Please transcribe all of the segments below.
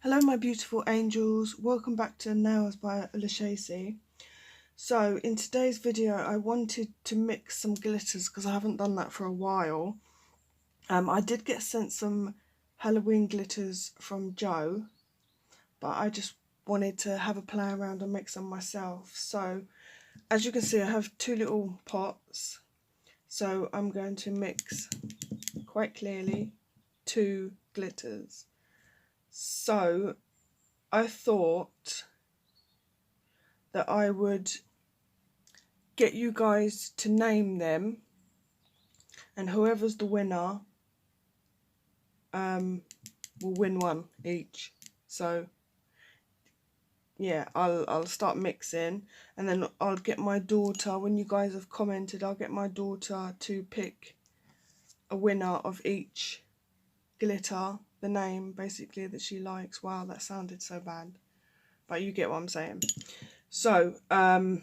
Hello my beautiful angels, welcome back to Nails by Lashasi. So in today's video I wanted to mix some glitters because I haven't done that for a while. I did get sent some Halloween glitters from Joe, but I just wanted to have a play around and make some myself. So as you can see I have two little pots, so I'm going to mix quite clearly two glitters. So I thought that I would get you guys to name them, and whoever's the winner will win one each. So yeah, I'll start mixing, and then I'll get my daughter, when you guys have commented, I'll get my daughter to pick a winner of each glitter, the name basically that she likes. Wow, that sounded so bad, but you get what I'm saying. So yeah,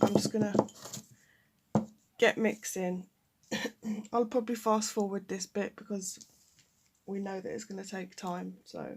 I'm just gonna get mixing. I'll probably fast forward this bit because we know that it's going to take time, so.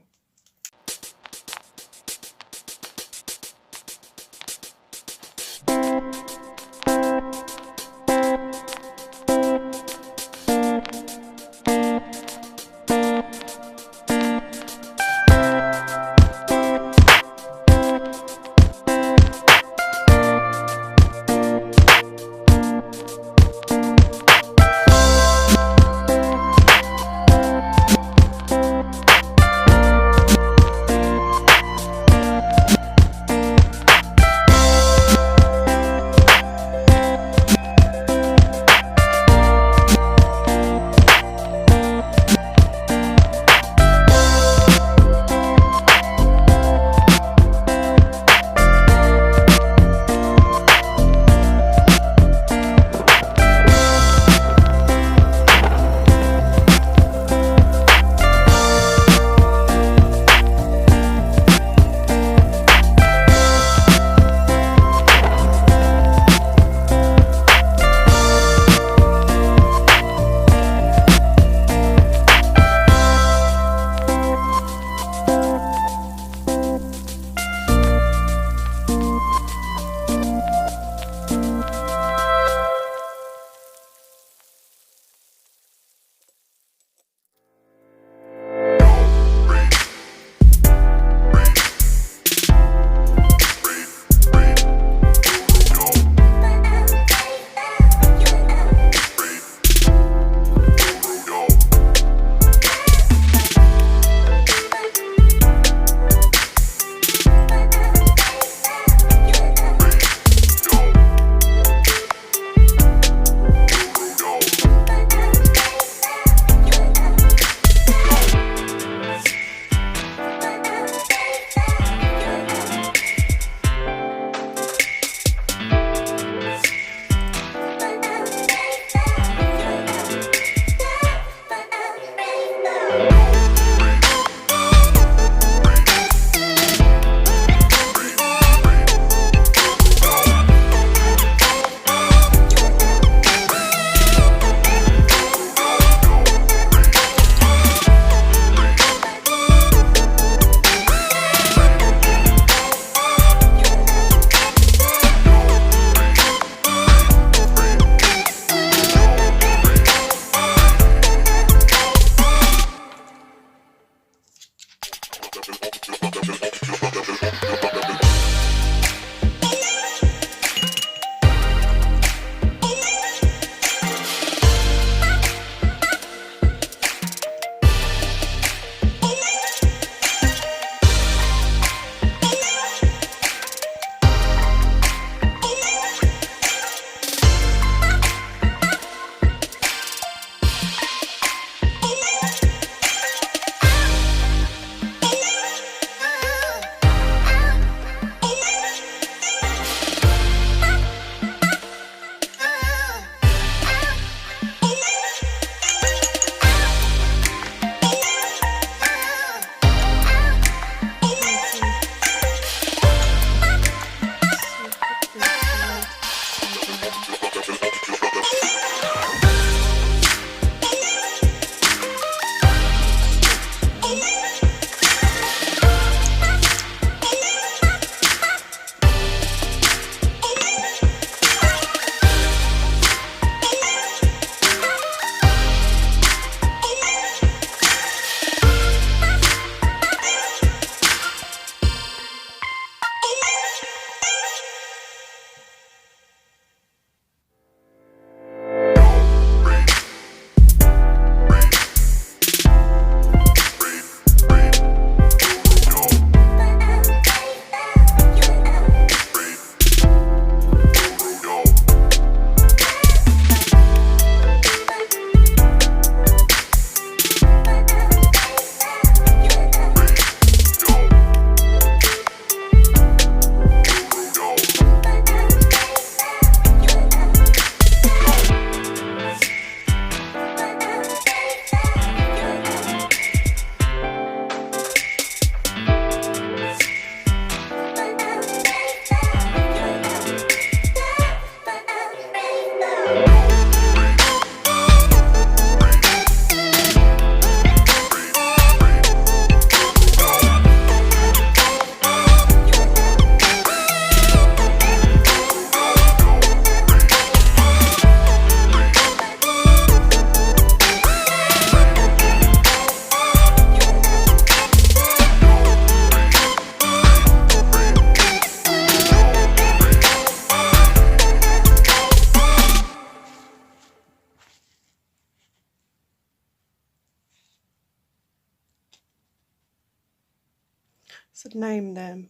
So name them.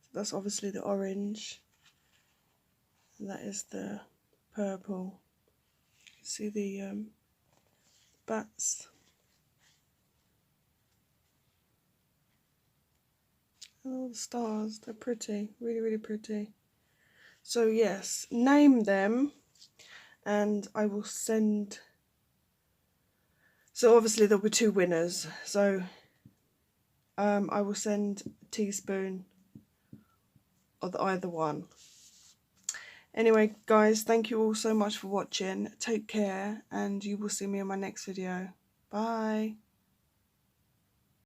So that's obviously the orange. And that is the purple. You see the bats. And all the stars. They're pretty. Really, really pretty. So yes, name them. And I will send... So obviously there'll be 2 winners. So I will send a teaspoon of either one. Anyway, guys, thank you all so much for watching. Take care, and you will see me in my next video. Bye.